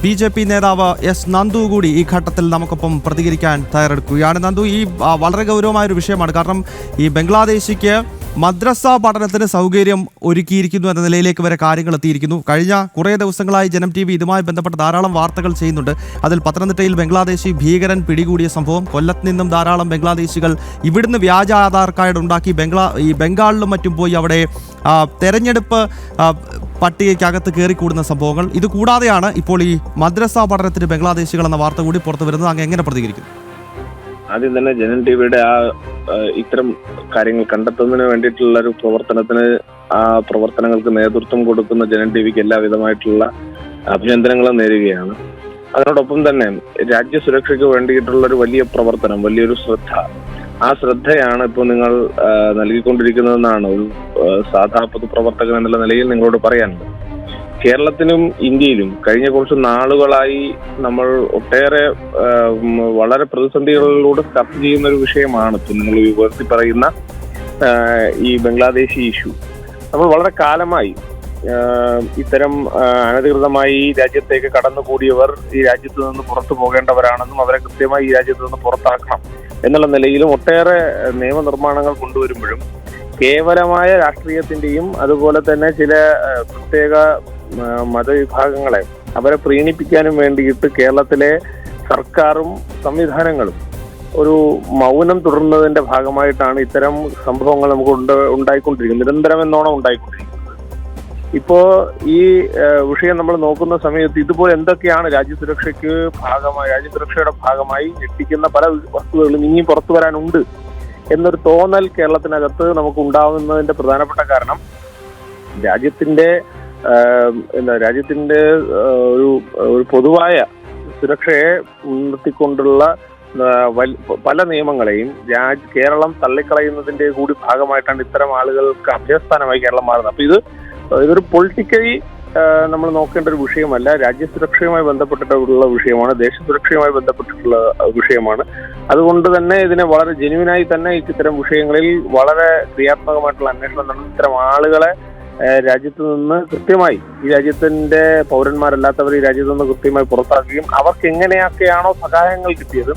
BJP നേതാവ് S Nandu കൂടി ഈ ഘട്ടത്തിൽ നമുക്കൊപ്പം പ്രതികരിക്കാൻ തയ്യാറെടുക്കുകയാണ്. നന്ദു, ഈ വളരെ ഗൗരവമായൊരു വിഷയമാണ്. കാരണം ഈ ബംഗ്ലാദേശിക്ക് മദ്രസ പഠനത്തിന് സൗകര്യം ഒരുക്കിയിരിക്കുന്നു എന്ന നിലയിലേക്ക് വരെ കാര്യങ്ങൾ എത്തിയിരിക്കുന്നു. കഴിഞ്ഞ കുറേ ദിവസങ്ങളായി ജനം TV ഇതുമായി ബന്ധപ്പെട്ട് ധാരാളം വാർത്തകൾ ചെയ്യുന്നുണ്ട്. അതിൽ പത്തനംതിട്ടയിൽ ബംഗ്ലാദേശി ഭീകരൻ പിടികൂടിയ സംഭവം, കൊല്ലത്ത് നിന്നും ധാരാളം ബംഗ്ലാദേശികൾ ഇവിടുന്ന് വ്യാജ ആധാർ കാർഡ് ഉണ്ടാക്കി ബംഗാളിലും മറ്റും പോയി അവിടെ തെരഞ്ഞെടുപ്പ് പട്ടികയ്ക്കകത്ത് കയറിക്കൂടുന്ന സംഭവങ്ങൾ. ഇത് കൂടാതെയാണ് ഇപ്പോൾ ഈ മദ്രസ പഠനത്തിന് ബംഗ്ലാദേശികൾ എന്ന വാർത്ത കൂടി പുറത്തു വരുന്നത്. അങ്ങ് എങ്ങനെ പ്രതികരിക്കും? ആദ്യം തന്നെ ജനം ടിവിയുടെ ഇത്തരം കാര്യങ്ങൾ കണ്ടെത്തുന്നതിന് വേണ്ടിയിട്ടുള്ള ഒരു പ്രവർത്തനങ്ങൾക്ക് നേതൃത്വം കൊടുക്കുന്ന ജനം ടിവിക്ക് എല്ലാവിധമായിട്ടുള്ള അഭിനന്ദനങ്ങളും നേരുകയാണ്. അതിനോടൊപ്പം തന്നെ രാജ്യസുരക്ഷയ്ക്ക് വേണ്ടിയിട്ടുള്ള ഒരു വലിയ പ്രവർത്തനം, വലിയൊരു ശ്രദ്ധ, ആ ശ്രദ്ധയാണ് ഇപ്പോൾ നിങ്ങൾ നൽകിക്കൊണ്ടിരിക്കുന്നതെന്നാണ് ഒരു സാധാ പൊതുപ്രവർത്തകൻ എന്നുള്ള നിലയിൽ നിങ്ങളോട് പറയാനുള്ളത്. കേരളത്തിലും ഇന്ത്യയിലും കഴിഞ്ഞ കുറച്ച് നാളുകളായി നമ്മൾ ഒട്ടേറെ വളരെ പ്രതിസന്ധികളിലൂടെ ചർച്ച ചെയ്യുന്ന ഒരു വിഷയമാണ് ഇപ്പോൾ നിങ്ങൾ ഉയർത്തി പറയുന്ന ഈ ബംഗ്ലാദേശി ഇഷ്യൂ. നമ്മൾ വളരെ കാലമായി ഇത്തരം അനധികൃതമായി രാജ്യത്തേക്ക് കടന്നുകൂടിയവർ ഈ രാജ്യത്ത് നിന്ന് പുറത്തു പോകേണ്ടവരാണെന്നും അവരെ കൃത്യമായി ഈ രാജ്യത്ത് നിന്ന് പുറത്താക്കണം എന്നുള്ള നിലയിലും ഒട്ടേറെ നിയമനിർമ്മാണങ്ങൾ കൊണ്ടുവരുമ്പോഴും കേവലമായ രാഷ്ട്രീയത്തിന്റെയും അതുപോലെ തന്നെ ചില പ്രത്യേക മതവിഭാഗങ്ങളെ അവരെ പ്രീണിപ്പിക്കാനും വേണ്ടിയിട്ട് കേരളത്തിലെ സർക്കാരും സംവിധാനങ്ങളും ഒരു മൗനം തുടർന്നതിന്റെ ഭാഗമായിട്ടാണ് ഇത്തരം സംഭവങ്ങൾ നമുക്ക് ഉണ്ടായിക്കൊണ്ടിരിക്കുന്നത്, നിരന്തരം എന്നോണം ഉണ്ടായിക്കൊണ്ടിരിക്കുന്നത്. ഇപ്പോ ഈ വിഷയം നമ്മൾ നോക്കുന്ന സമയത്ത് ഇതുപോലെ എന്തൊക്കെയാണ് രാജ്യസുരക്ഷയുടെ ഭാഗമായി ഞെട്ടിക്കുന്ന പല വസ്തുതകളും ഇനിയും പുറത്തു വരാനുണ്ട് എന്നൊരു തോന്നൽ കേരളത്തിനകത്ത് നമുക്ക് ഉണ്ടാവുന്നതിന്റെ പ്രധാനപ്പെട്ട കാരണം രാജ്യത്തിന്റെ ഒരു പൊതുവായ സുരക്ഷയെ മുൻനിർത്തിക്കൊണ്ടുള്ള പല നിയമങ്ങളെയും കേരളം തള്ളിക്കളയുന്നതിന്റെ കൂടി ഭാഗമായിട്ടാണ് ഇത്തരം ആളുകൾക്ക് അഭയസ്ഥാനമായി കേരളം മാറുന്നത്. അപ്പൊ ഇതൊരു പൊളിറ്റിക്കലി നമ്മൾ നോക്കേണ്ട ഒരു വിഷയമല്ല, രാജ്യസുരക്ഷയുമായി ബന്ധപ്പെട്ടിട്ടുള്ള വിഷയമാണ്, ദേശസുരക്ഷയുമായി ബന്ധപ്പെട്ടിട്ടുള്ള വിഷയമാണ്. അതുകൊണ്ട് തന്നെ ഇതിനെ വളരെ ജെന്യുവിനായി തന്നെ ഇത്തരം വിഷയങ്ങളിൽ വളരെ ക്രിയാത്മകമായിട്ടുള്ള അന്വേഷണം നടന്ന് ഇത്തരം ആളുകളെ രാജ്യത്ത് നിന്ന് കൃത്യമായി, ഈ രാജ്യത്തിന്റെ പൗരന്മാരല്ലാത്തവർ ഈ രാജ്യത്ത് നിന്ന് കൃത്യമായി പുറത്താക്കുകയും അവർക്ക് എങ്ങനെയൊക്കെയാണോ സഹായങ്ങൾ കിട്ടിയത്,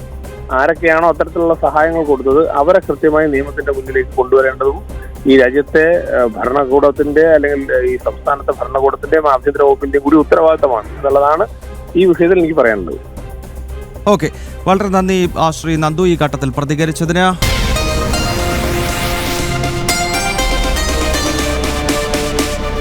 ആരൊക്കെയാണോ അത്തരത്തിലുള്ള സഹായങ്ങൾ കൊടുത്തത്, അവരെ കൃത്യമായി നിയമത്തിന്റെ മുന്നിലേക്ക് കൊണ്ടുവരേണ്ടതും ഈ രാജ്യത്തെ ഭരണകൂടത്തിന്റെ അല്ലെങ്കിൽ ഈ സംസ്ഥാനത്തെ ഭരണകൂടത്തിന്റെയും ആഭ്യന്തര വകുപ്പിന്റെയും കൂടി ഉത്തരവാദിത്തമാണ് എന്നുള്ളതാണ് ഈ വിഷയത്തിൽ എനിക്ക് പറയാനുള്ളത്. ഓക്കെ, വളരെ നന്ദി ശ്രീ നന്ദു ഈ ഘട്ടത്തിൽ പ്രതികരിച്ചതിന്.